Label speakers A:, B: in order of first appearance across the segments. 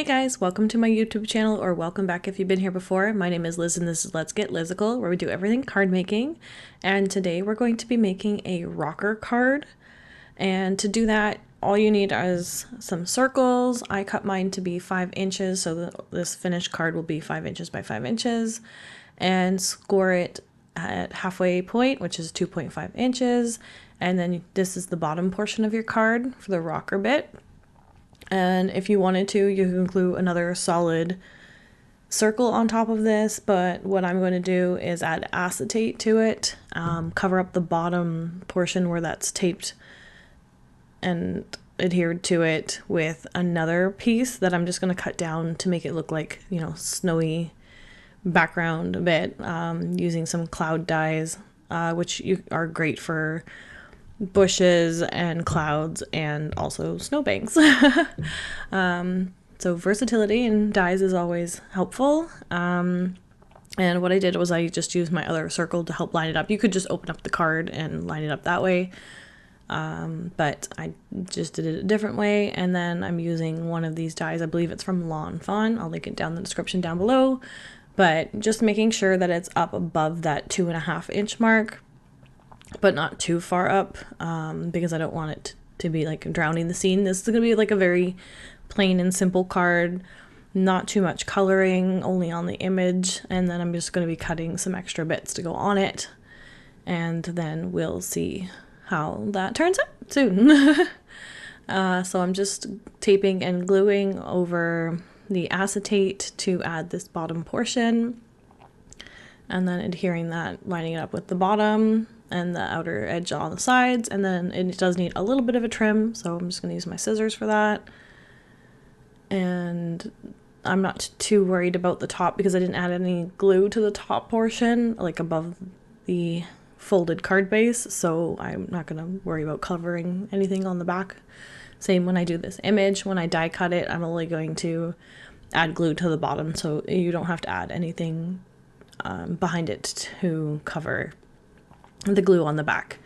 A: Hey guys, welcome to my YouTube channel, or welcome back if you've been here before. My name is Liz and this is Let's Get Lizical, where we do everything card making. And today we're going to be making a rocker card. And to do that, all you need is some circles. I cut mine to be 5 inches, so this finished card will be 5 inches by 5 inches. And score it at halfway point, which is 2.5 inches. And then this is the bottom portion of your card for the rocker bit. And if you wanted to, you can glue another solid circle on top of this, but what I'm going to do is add acetate to it, cover up the bottom portion where that's taped and adhered to it with another piece that I'm just going to cut down to make it look like, you know, snowy background a bit, using some cloud dyes, which are great for bushes and clouds and also snowbanks. So versatility in dyes is always helpful. And what I did was I just used my other circle to help line it up. You could just open up the card and line it up that way. But I just did it a different way. And then I'm using one of these dyes. I believe it's from Lawn Fawn. I'll link it down in the description down below. But just making sure that it's up above that 2.5 inch mark, but not too far up, because I don't want it to be like drowning the scene. This is going to be like a very plain and simple card, not too much coloring, only on the image, and then I'm just going to be cutting some extra bits to go on it, and then we'll see how that turns out soon. So I'm just taping and gluing over the acetate to add this bottom portion, and then adhering that, lining it up with the bottom and the outer edge on the sides, and then it does need a little bit of a trim, so I'm just going to use my scissors for that. And I'm not too worried about the top because I didn't add any glue to the top portion, like above the folded card base, so I'm not going to worry about covering anything on the back. Same when I do this image. When I die cut it, I'm only going to add glue to the bottom, so you don't have to add anything behind it to cover the glue on the back.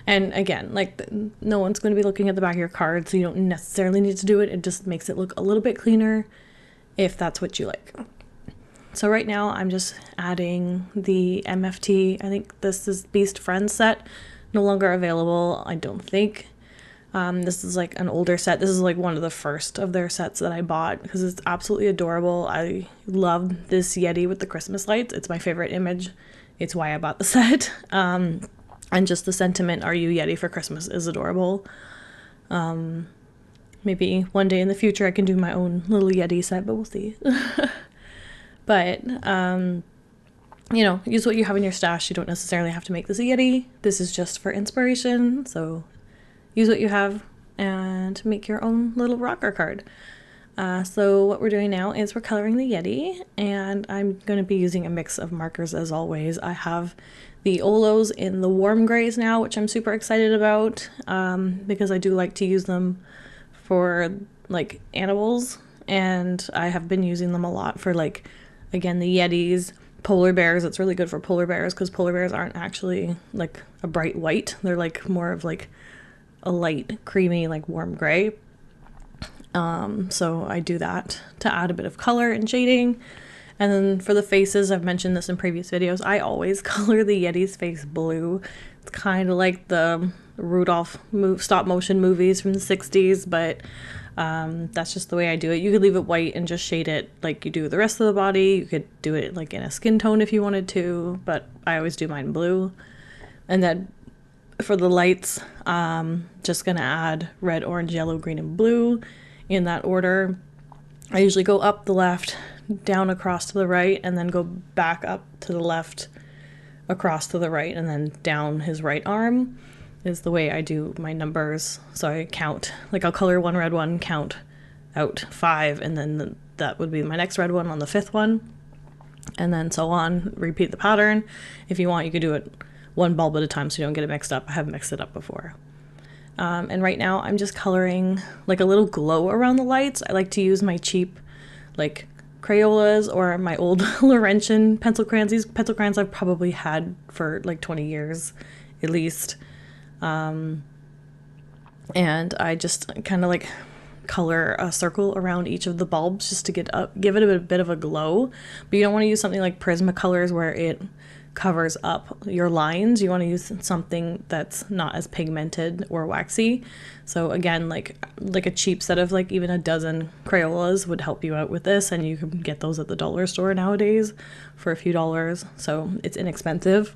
A: And again, like, no one's going to be looking at the back of your card, so you don't necessarily need to do it. It just makes it look a little bit cleaner if that's what you like. So right now I'm just adding the MFT, I think this is Beast Friends set, no longer available, I don't think. This is like an older set. This is like one of the first of their sets that I bought because it's absolutely adorable. I love this Yeti with the Christmas lights. It's my favorite image. It's why I bought the set. And just the sentiment, "Are you Yeti for Christmas?" is adorable. Maybe one day in the future I can do my own little Yeti set, but we'll see. But, you know, use what you have in your stash. You don't necessarily have to make this a Yeti. This is just for inspiration, so use what you have and make your own little rocker card. So what we're doing now is we're coloring the Yeti, and I'm going to be using a mix of markers as always. I have the Olos in the warm grays now, which I'm super excited about, because I do like to use them for like animals, and I have been using them a lot for, like, again, the Yetis, polar bears. It's really good for polar bears because polar bears aren't actually like a bright white. They're like more of like a light creamy like warm gray. So I do that to add a bit of color and shading. And then for the faces, I've mentioned this in previous videos, I always color the Yeti's face blue. It's kind of like the Rudolph stop motion movies from the 60s, but that's just the way I do it. You could leave it white and just shade it like you do the rest of the body. You could do it like in a skin tone if you wanted to, but I always do mine blue. And then for the lights, just gonna add red, orange, yellow, green, and blue in that order. I usually go up the left, down across to the right, and then go back up to the left, across to the right, and then down his right arm is the way I do my numbers. So I count, like, I'll color one red one, count out 5, and then that would be my next red one on the 5th one, and then so on. Repeat the pattern. If you want, you could do it one bulb at a time so you don't get it mixed up. I have mixed it up before. And right now I'm just coloring like a little glow around the lights. I like to use my cheap like Crayolas or my old Laurentian pencil crayons. These pencil crayons I've probably had for like 20 years at least. And I just kind of like color a circle around each of the bulbs just to give it a bit of a glow. But you don't want to use something like Prismacolors where it covers up your lines. You want to use something that's not as pigmented or waxy. So again, like a cheap set of like even a dozen Crayolas would help you out with this, and you can get those at the dollar store nowadays for a few dollars, so it's inexpensive.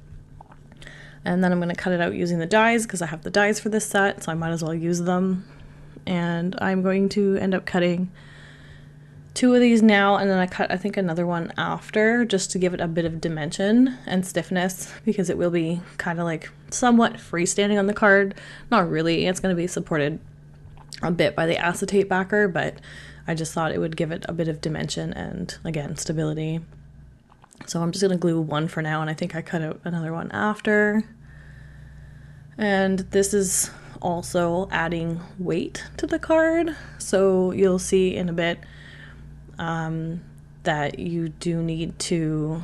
A: And then I'm going to cut it out using the dies because I have the dies for this set, so I might as well use them. And I'm going to end up cutting 2 of these now, and then I cut I think another one after just to give it a bit of dimension and stiffness, because it will be kind of like somewhat freestanding on the card. Not really, it's going to be supported a bit by the acetate backer, but I just thought it would give it a bit of dimension and again stability. So I'm just going to glue one for now, and I think I cut out another one after. And this is also adding weight to the card, so you'll see in a bit that you do need to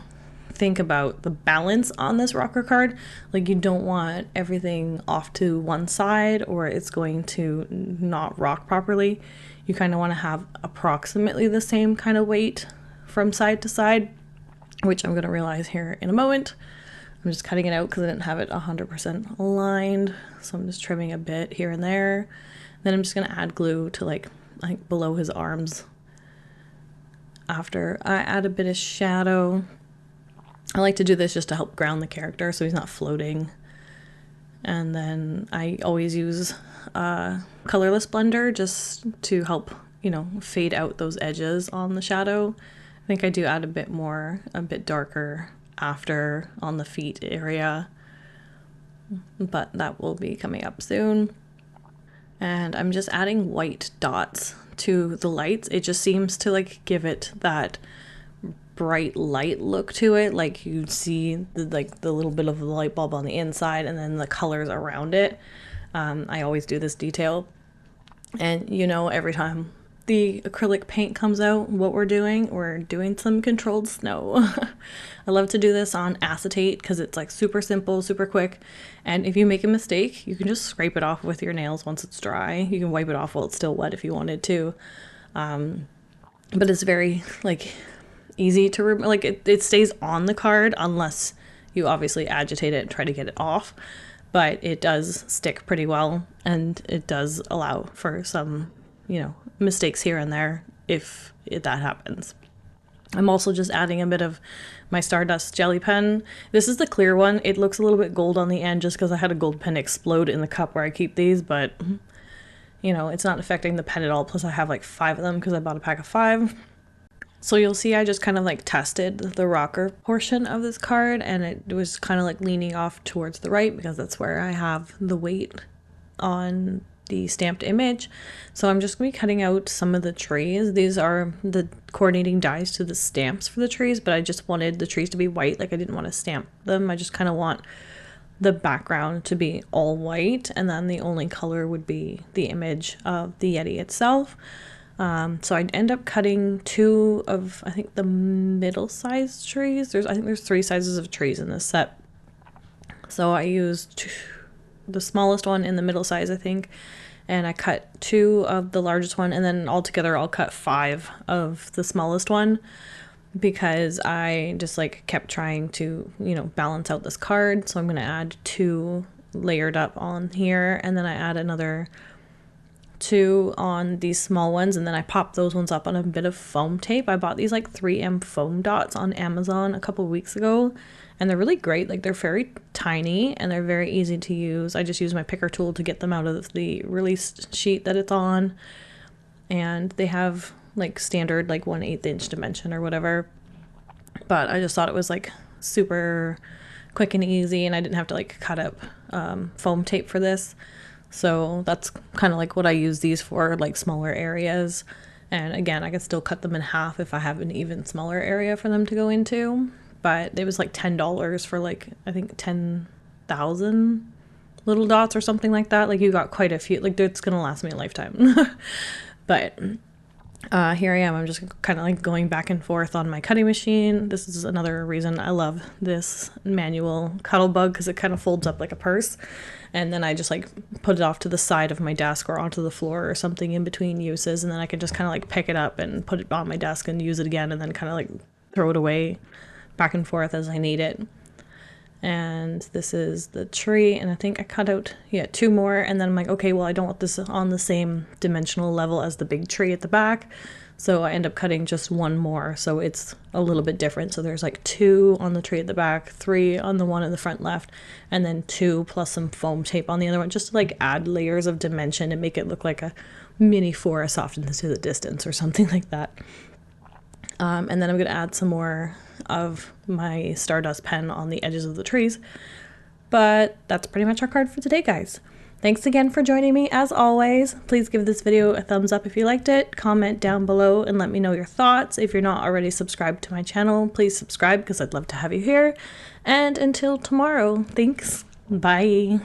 A: think about the balance on this rocker card. Like, you don't want everything off to one side or it's going to not rock properly. You kind of want to have approximately the same kind of weight from side to side, which I'm going to realize here in a moment. I'm just cutting it out because I didn't have it 100% aligned, so I'm just trimming a bit here and there. Then I'm just going to add glue to like below his arms. After I add a bit of shadow, I like to do this just to help ground the character so he's not floating. And then I always use a colorless blender just to help, you know, fade out those edges on the shadow. I think I do add a bit more, a bit darker after on the feet area, but that will be coming up soon. And I'm just adding white dots to the lights. It just seems to like give it that bright light look to it. Like you see the little bit of the light bulb on the inside and then the colors around it. I always do this detail, and you know, every time the acrylic paint comes out, what we're doing some controlled snow. I love to do this on acetate because it's like super simple, super quick, and if you make a mistake you can just scrape it off with your nails once it's dry. You can wipe it off while it's still wet if you wanted to, but it's very like easy to remove. Like it stays on the card unless you obviously agitate it and try to get it off, but it does stick pretty well, and it does allow for some, you know, mistakes here and there if that happens. I'm also just adding a bit of my Stardust jelly pen. This is the clear one. It looks a little bit gold on the end just because I had a gold pen explode in the cup where I keep these, but you know, it's not affecting the pen at all. Plus I have like 5 of them because I bought a pack of 5. So you'll see I just kind of like tested the rocker portion of this card, and it was kind of like leaning off towards the right because that's where I have the weight on the stamped image. So I'm just going to be cutting out some of the trees. These are the coordinating dies to the stamps for the trees, but I just wanted the trees to be white. Like I didn't want to stamp them. I just kind of want the background to be all white, and then the only color would be the image of the Yeti itself. So I'd end up cutting 2 of, I think, the middle-sized trees. I think there's 3 sizes of trees in this set. So I used the smallest one in the middle size, I think, and I cut 2 of the largest one, and then altogether I'll cut 5 of the smallest one because I just like kept trying to, you know, balance out this card. So I'm going to add 2 layered up on here, and then I add another 2 on these small ones, and then I pop those ones up on a bit of foam tape. I bought these like 3M foam dots on Amazon a couple weeks ago, and they're really great. Like they're very tiny and they're very easy to use. I just use my picker tool to get them out of the release sheet that it's on, and they have like standard like 1/8 inch dimension or whatever, but I just thought it was like super quick and easy, and I didn't have to like cut up foam tape for this. So that's kind of like what I use these for, like smaller areas. And again, I can still cut them in half if I have an even smaller area for them to go into. But it was like $10 for like, I think 10,000 little dots or something like that. Like you got quite a few, like it's gonna last me a lifetime. But Here I am, I'm just kind of like going back and forth on my cutting machine. This is another reason I love this manual Cuttlebug, because it kind of folds up like a purse, and then I just like put it off to the side of my desk or onto the floor or something in between uses, and then I can just kind of like pick it up and put it on my desk and use it again, and then kind of like throw it away back and forth as I need it. And this is the tree, and I think I cut out, yeah, 2 more, and then I'm like, okay, well, I don't want this on the same dimensional level as the big tree at the back, so I end up cutting just 1 more, so it's a little bit different. So there's like 2 on the tree at the back, 3 on the one in the front left, and then 2 plus some foam tape on the other one, just to like add layers of dimension and make it look like a mini forest off into the distance or something like that. And then I'm going to add some more of my Stardust pen on the edges of the trees. But that's pretty much our card for today, guys. Thanks again for joining me as always. Please give this video a thumbs up if you liked it, comment down below and let me know your thoughts. If you're not already subscribed to my channel, please subscribe because I'd love to have you here. And until tomorrow, thanks. Bye.